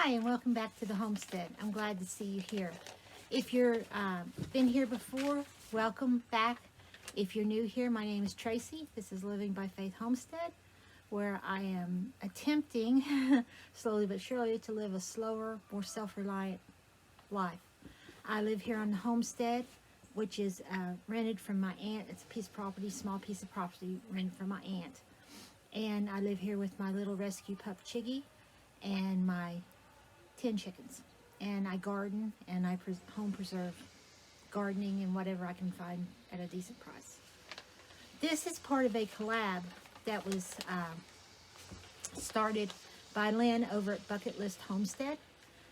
Hi, and welcome back to the homestead. I'm glad to see you here. If you're been here before, welcome back. If you're new here, my name is Tracy. This is Living by Faith Homestead, where I am attempting, slowly but surely, to live a slower, more self-reliant life. I live here on the homestead, which is rented from my aunt. It's a piece of property, small piece of property rented from my aunt. And I live here with my little rescue pup, Chiggy, and my 10 chickens. And I garden, and I home preserve gardening and whatever I can find at a decent price. This is part of a collab that was started by Lynn over at Bucket List Homestead.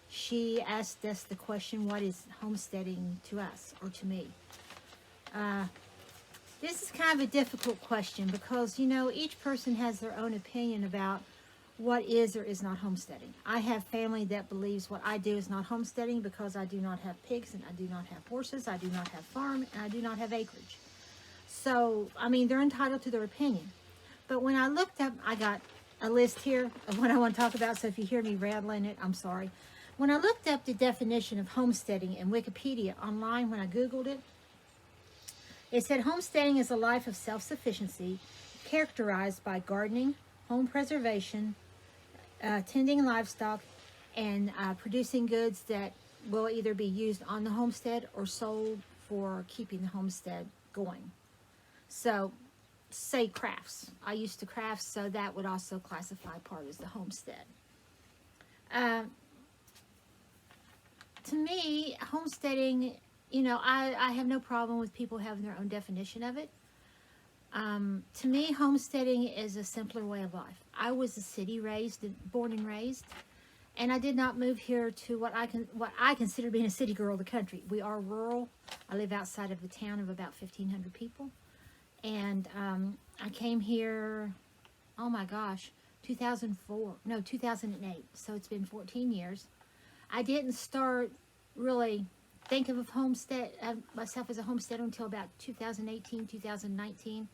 She asked us the question, what is homesteading to us or to me? This is kind of a difficult question because, you know, each person has their own opinion about what is or is not homesteading. I have family that believes what I do is not homesteading because I do not have pigs and I do not have horses, I do not have farm, and I do not have acreage. So, I mean, they're entitled to their opinion. But when I looked up, I got a list here of what I want to talk about, so if you hear me rattling it, I'm sorry. When I looked up the definition of homesteading in Wikipedia online, when I Googled it, it said homesteading is a life of self-sufficiency characterized by gardening, home preservation, tending livestock, and producing goods that will either be used on the homestead or sold for keeping the homestead going. So, say crafts. I used to craft, so that would also classify part as the homestead. To me, homesteading, you know, I have no problem with people having their own definition of it. To me, homesteading is a simpler way of life. I was a city born and raised, and I did not move here to what I consider being a city girl of the country. We are rural. I live outside of a town of about 1,500 people, and I came here, oh my gosh, 2008. So it's been 14 years. I didn't start really thinking of myself as a homesteader until about 2018, 2019.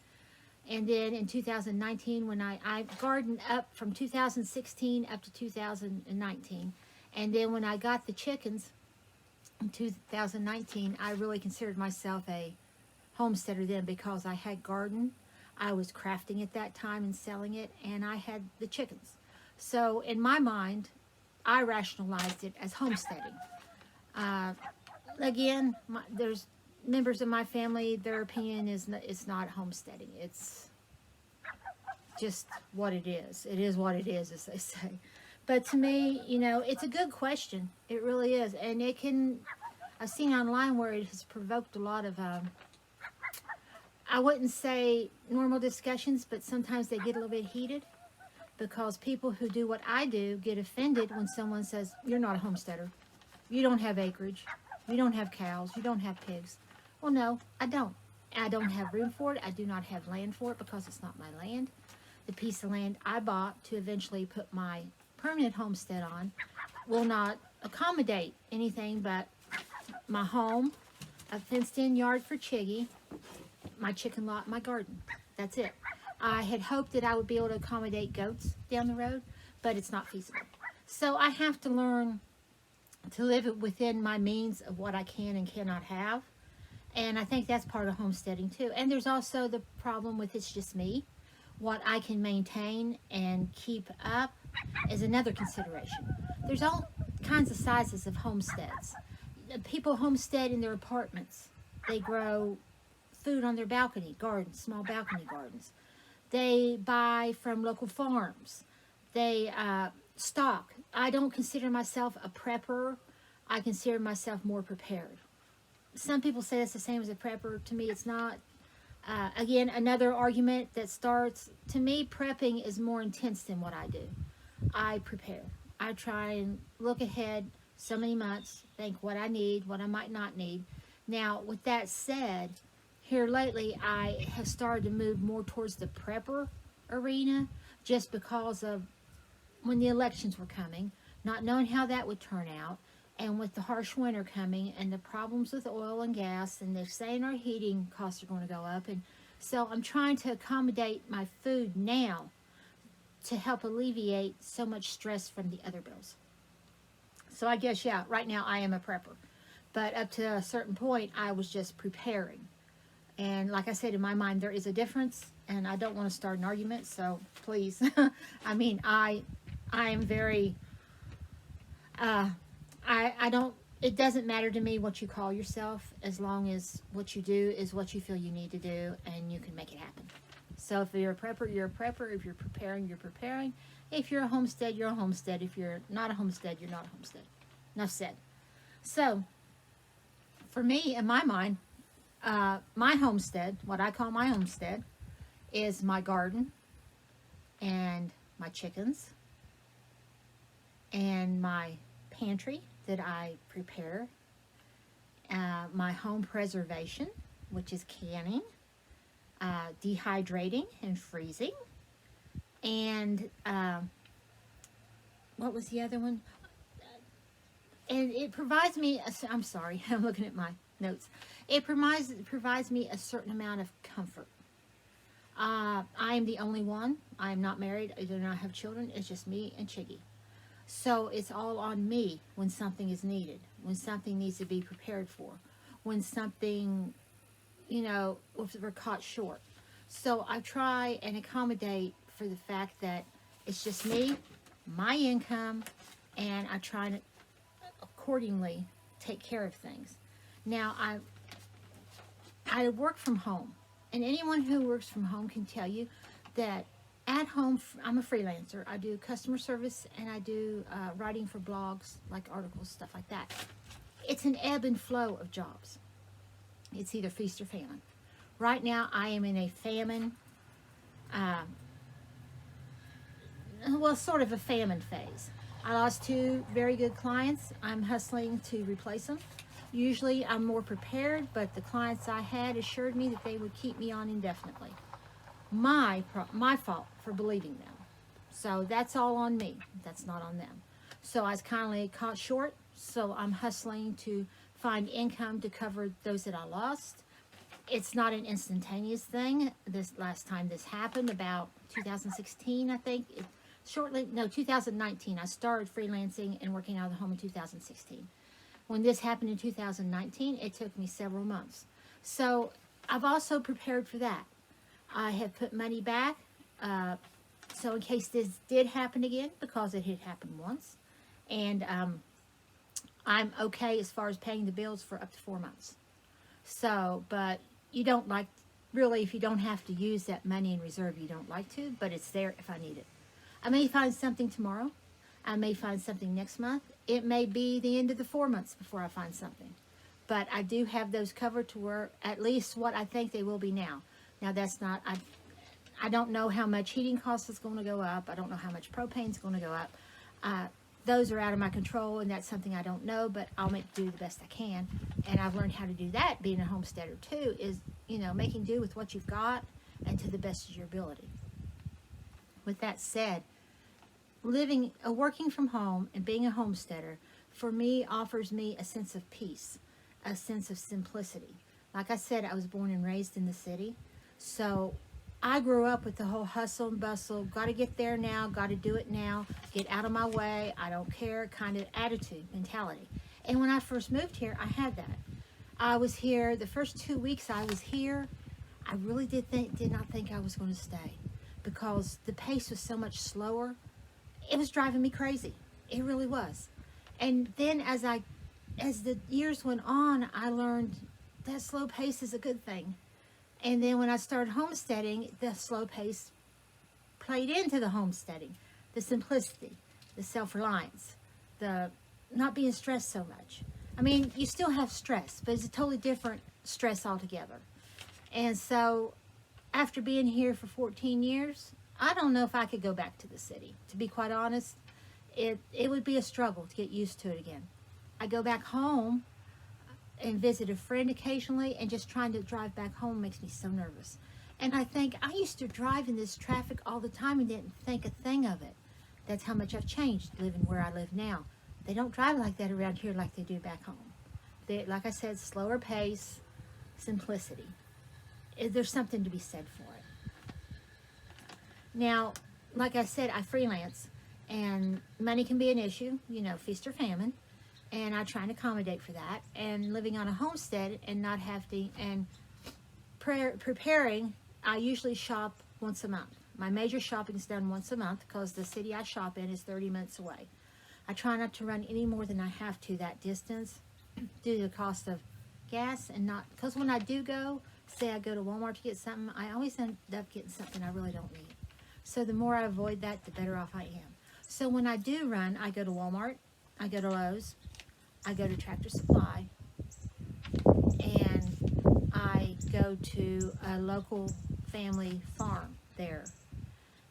And then in 2019, when I gardened up from 2016 up to 2019. And then when I got the chickens in 2019, I really considered myself a homesteader then because I had garden. I was crafting at that time and selling it, and I had the chickens. So in my mind, I rationalized it as homesteading. Again, there's members of my family, their opinion is it's not homesteading. It's just what it is. It is what it is, as they say. But to me, you know, it's a good question. It really is. And I've seen online where it has provoked a lot of, I wouldn't say normal discussions, but sometimes they get a little bit heated because people who do what I do get offended when someone says, you're not a homesteader. You don't have acreage. You don't have cows. You don't have pigs. Well, no, I don't. I don't have room for it. I do not have land for it because it's not my land. The piece of land I bought to eventually put my permanent homestead on will not accommodate anything but my home, a fenced-in yard for Chiggy, my chicken lot, my garden. That's it. I had hoped that I would be able to accommodate goats down the road, but it's not feasible. So I have to learn to live within my means of what I can and cannot have. And I think that's part of homesteading too. And there's also the problem with it's just me. What I can maintain and keep up is another consideration. There's all kinds of sizes of homesteads. People homestead in their apartments. They grow food on their balcony gardens, small balcony gardens. They buy from local farms. They stock. I don't consider myself a prepper. I consider myself more prepared. Some people say it's the same as a prepper. To me, it's not. Again, another argument that starts, to me, prepping is more intense than what I do. I prepare. I try and look ahead so many months, think what I need, what I might not need. Now, with that said, here lately, I have started to move more towards the prepper arena just because of when the elections were coming, not knowing how that would turn out, and with the harsh winter coming and the problems with oil and gas, and they're saying our heating costs are going to go up. And so I'm trying to accommodate my food now to help alleviate so much stress from the other bills. So I guess, yeah, right now I am a prepper. But up to a certain point, I was just preparing. And like I said, in my mind, there is a difference, and I don't want to start an argument, so please. I mean, I am very, I don't, it doesn't matter to me what you call yourself, as long as what you do is what you feel you need to do, and you can make it happen. So if you're a prepper, you're a prepper. If you're preparing, you're preparing. If you're a homestead, you're a homestead. If you're not a homestead, you're not a homestead. Enough said. So, for me, in my mind, my homestead, what I call my homestead, is my garden and my chickens and my pantry that I prepare, my home preservation, which is canning, dehydrating and freezing, and what was the other one? And it provides me, I'm sorry, I'm looking at my notes. It provides me a certain amount of comfort. I am the only one. I am not married. I do not have children. It's just me and Chiggy. So it's all on me when something is needed, when something needs to be prepared for, when something, if we're caught short. So I try and accommodate for the fact that it's just me, my income, and I try to accordingly take care of things. Now, I work from home, and anyone who works from home can tell you that at home, I'm a freelancer. I do customer service, and I do writing for blogs, like articles, stuff like that. It's an ebb and flow of jobs. It's either feast or famine. Right now, I am in a famine, sort of a famine phase. I lost 2 very good clients. I'm hustling to replace them. Usually I'm more prepared, but the clients I had assured me that they would keep me on indefinitely. My fault for believing them. So that's all on me. That's not on them. So I was kindly caught short. So I'm hustling to find income to cover those that I lost. It's not an instantaneous thing. This last time this happened, about 2016, I think. 2019. I started freelancing and working out of the home in 2016. When this happened in 2019, it took me several months. So I've also prepared for that. I have put money back, so in case this did happen again, because it had happened once. And I'm okay as far as paying the bills for up to 4 months. So, but you don't really, if you don't have to use that money in reserve, you don't like to, but it's there if I need it. I may find something tomorrow. I may find something next month. It may be the end of the 4 months before I find something. But I do have those covered to where at least what I think they will be now. Now that's not, I don't know how much heating cost is going to go up. I don't know how much propane is going to go up. Those are out of my control, and that's something I don't know, but I'll do the best I can. And I've learned how to do that, being a homesteader too, is, making do with what you've got and to the best of your ability. With that said, working from home and being a homesteader, for me, offers me a sense of peace, a sense of simplicity. Like I said, I was born and raised in the city, so I grew up with the whole hustle and bustle, got to get there now, got to do it now, get out of my way, I don't care kind of attitude, mentality. And when I first moved here, I had that. I was here, the first 2 weeks I was here, I really did not think I was going to stay, because the pace was so much slower. It was driving me crazy. It really was. And then as the years went on, I learned that slow pace is a good thing. And then when I started homesteading, the slow pace played into the homesteading. The simplicity, the self-reliance, the not being stressed so much. I mean, you still have stress, but it's a totally different stress altogether. And so after being here for 14 years, I don't know if I could go back to the city. To be quite honest, it would be a struggle to get used to it again. I go back home and visit a friend occasionally, and just trying to drive back home makes me so nervous. And I think I used to drive in this traffic all the time and didn't think a thing of it. That's how much I've changed living where I live now. They don't drive like that around here like they do back home. Like I said, slower pace, simplicity. There's something to be said for it. Now, like I said, I freelance, and money can be an issue, feast or famine. and I try and accommodate for that. And living on a homestead and not having, and preparing, I usually shop once a month. My major shopping is done once a month because the city I shop in is 30 minutes away. I try not to run any more than I have to that distance due to the cost of gas, and not because when I do go, say I go to Walmart to get something, I always end up getting something I really don't need. So the more I avoid that, the better off I am. So when I do run, I go to Walmart, I go to Lowe's, I go to Tractor Supply, and I go to a local family farm there.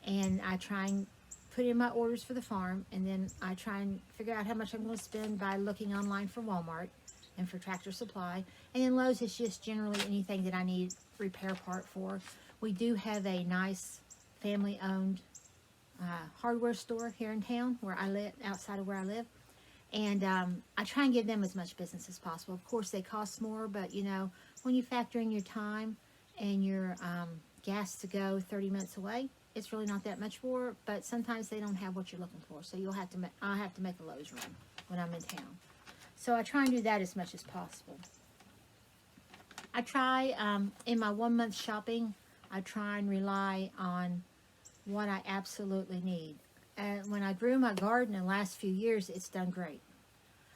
And I try and put in my orders for the farm, and then I try and figure out how much I'm going to spend by looking online for Walmart and for Tractor Supply. And then Lowe's is just generally anything that I need repair part for. We do have a nice family-owned hardware store here in town where I live, outside of where I live. And I try and give them as much business as possible. Of course, they cost more, but you know, when you factor in your time and your gas to go 30 minutes away, it's really not that much more. But sometimes they don't have what you're looking for, so I'll have to make a Lowe's run when I'm in town. So I try and do that as much as possible. I try in my 1 month shopping, I try and rely on what I absolutely need. And when I grew my garden in the last few years, it's done great.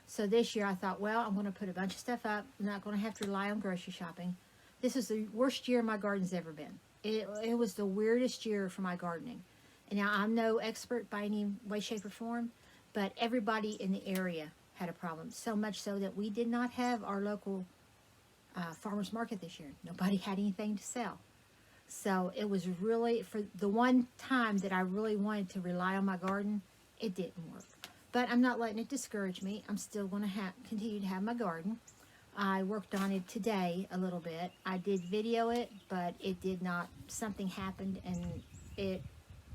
So this year I thought, well, I'm going to put a bunch of stuff up. I'm not going to have to rely on grocery shopping. This is the worst year my garden's ever been. It was the weirdest year for my gardening. And now I'm no expert by any way, shape, or form, but everybody in the area had a problem. So much so that we did not have our local farmer's market this year. Nobody had anything to sell. So it was really, for the one time that I really wanted to rely on my garden, it didn't work. But I'm not letting it discourage me. I'm still going to continue to have my garden. I worked on it today a little bit. I did video it, but it did not, something happened and it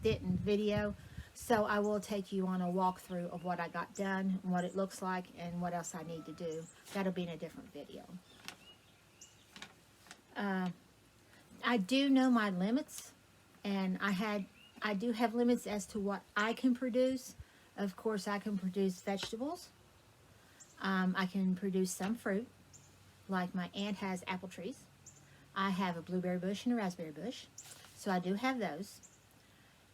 didn't video. So I will take you on a walkthrough of what I got done, what it looks like, and what else I need to do. That'll be in a different video. I do know my limits, and I do have limits as to what I can produce. Of course, I can produce vegetables. I can produce some fruit, like my aunt has apple trees. I have a blueberry bush and a raspberry bush, so I do have those.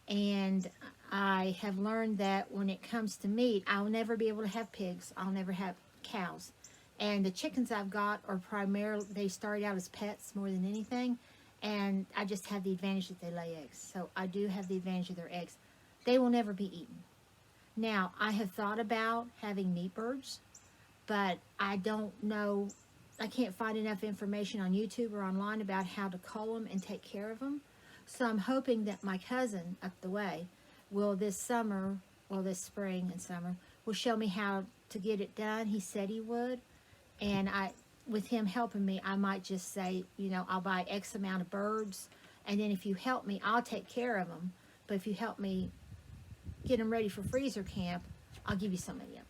And I have learned that when it comes to meat, I'll never be able to have pigs. I'll never have cows. And the chickens I've got are primarily, they started out as pets more than anything. And I just have the advantage that they lay eggs. So I do have the advantage of their eggs. They will never be eaten. Now, I have thought about having meat birds, but I don't know, I can't find enough information on YouTube or online about how to cull them and take care of them. So I'm hoping that my cousin up the way will this summer, well this spring and summer, will show me how to get it done. He said he would. And with him helping me, I might just say, you know, I'll buy X amount of birds, and then if you help me, I'll take care of them. But if you help me get them ready for freezer camp, I'll give you some of them.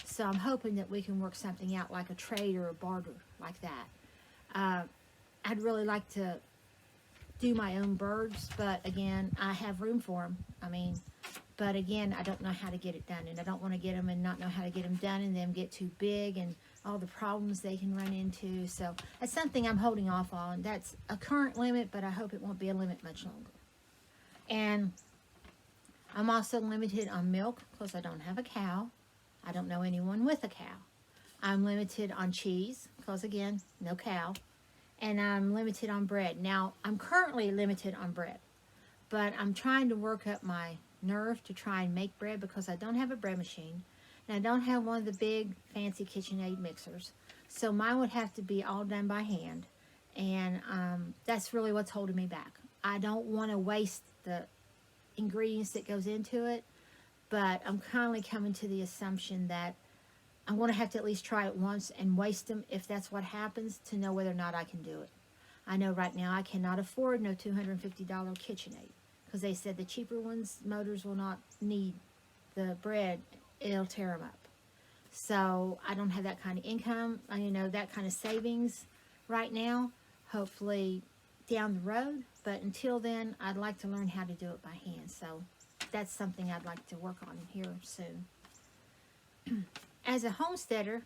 So I'm hoping that we can work something out, like a trade or a barter like that. I'd really like to do my own birds, but again, I have room for them. I mean, but again, I don't know how to get it done, and I don't want to get them and not know how to get them done and them get too big and all the problems they can run into. So that's something I'm holding off on. That's a current limit, but I hope it won't be a limit much longer. And I'm also limited on milk because I don't have a cow. I don't know anyone with a cow. I'm limited on cheese because, again, no cow. And I'm limited on bread. Now, I'm currently limited on bread, but I'm trying to work up my nerve to try and make bread because I don't have a bread machine. And I don't have one of the big fancy KitchenAid mixers. So mine would have to be all done by hand. And that's really what's holding me back. I don't want to waste the ingredients that goes into it. But I'm kindly coming to the assumption that I'm going to have to at least try it once and waste them if that's what happens to know whether or not I can do it. I know right now I cannot afford no $250 KitchenAid because they said the cheaper ones, motors will not need the bread. It'll tear them up. So I don't have that kind of income, you know, that kind of savings right now. Hopefully down the road, but until then, I'd like to learn how to do it by hand. So that's something I'd like to work on here soon. as a homesteader,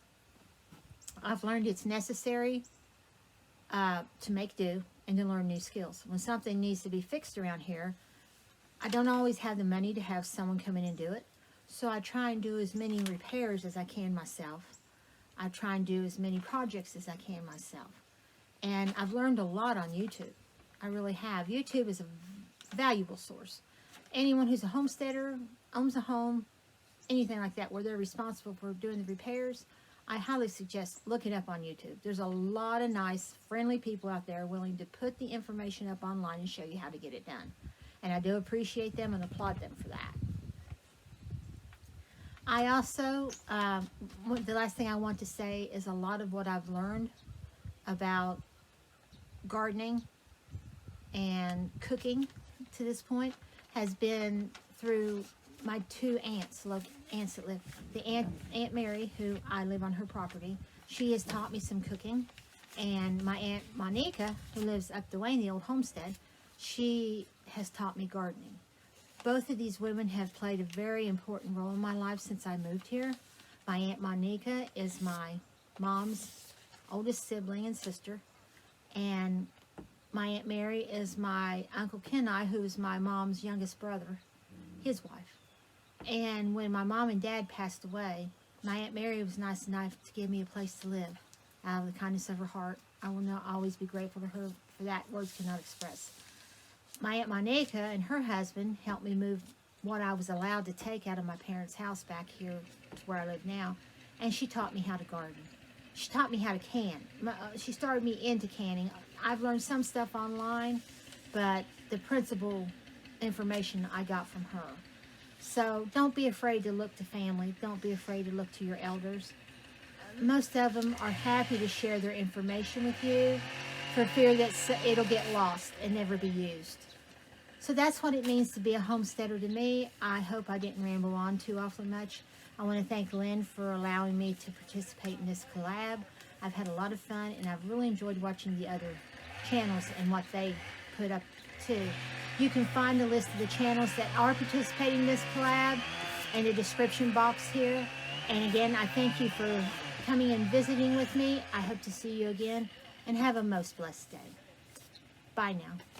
I've learned it's necessary to make do and to learn new skills. When something needs to be fixed around here, I don't always have the money to have someone come in and do it. So I try and do as many repairs as I can myself. I try and do as many projects as I can myself. And I've learned a lot on YouTube. I really have. YouTube is a valuable source. Anyone who's a homesteader, owns a home, anything like that, where they're responsible for doing the repairs, I highly suggest look it up on YouTube. There's a lot of nice, friendly people out there willing to put the information up online and show you how to get it done. And I do appreciate them and applaud them for that. I also, the last thing I want to say is a lot of what I've learned about gardening and cooking to this point has been through my two aunts that live. The Aunt Mary, who I live on her property, she has taught me some cooking. And my Aunt Monica, who lives up the way in the old homestead, she has taught me gardening. Both of these women have played a very important role in my life since I moved here. My Aunt Monica is my mom's oldest sibling and sister. And my Aunt Mary is my Uncle Kenai, who is my mom's youngest brother, his wife. And when my mom and dad passed away, my Aunt Mary was nice enough to give me a place to live out of the kindness of her heart. I will not always be grateful to her for that. Words cannot express. My Aunt Monica and her husband helped me move what I was allowed to take out of my parents' house back here to where I live now. And she taught me how to garden. She taught me how to can. She started me into canning. I've learned some stuff online, but the principal information I got from her. So don't be afraid to look to family. Don't be afraid to look to your elders. Most of them are happy to share their information with you for fear that it'll get lost and never be used. So that's what it means to be a homesteader to me. I hope I didn't ramble on too awfully much. I want to thank Lynn for allowing me to participate in this collab. I've had a lot of fun, and I've really enjoyed watching the other channels and what they put up too. You can find the list of the channels that are participating in this collab in the description box here. And again, I thank you for coming and visiting with me. I hope to see you again, and have a most blessed day. Bye now.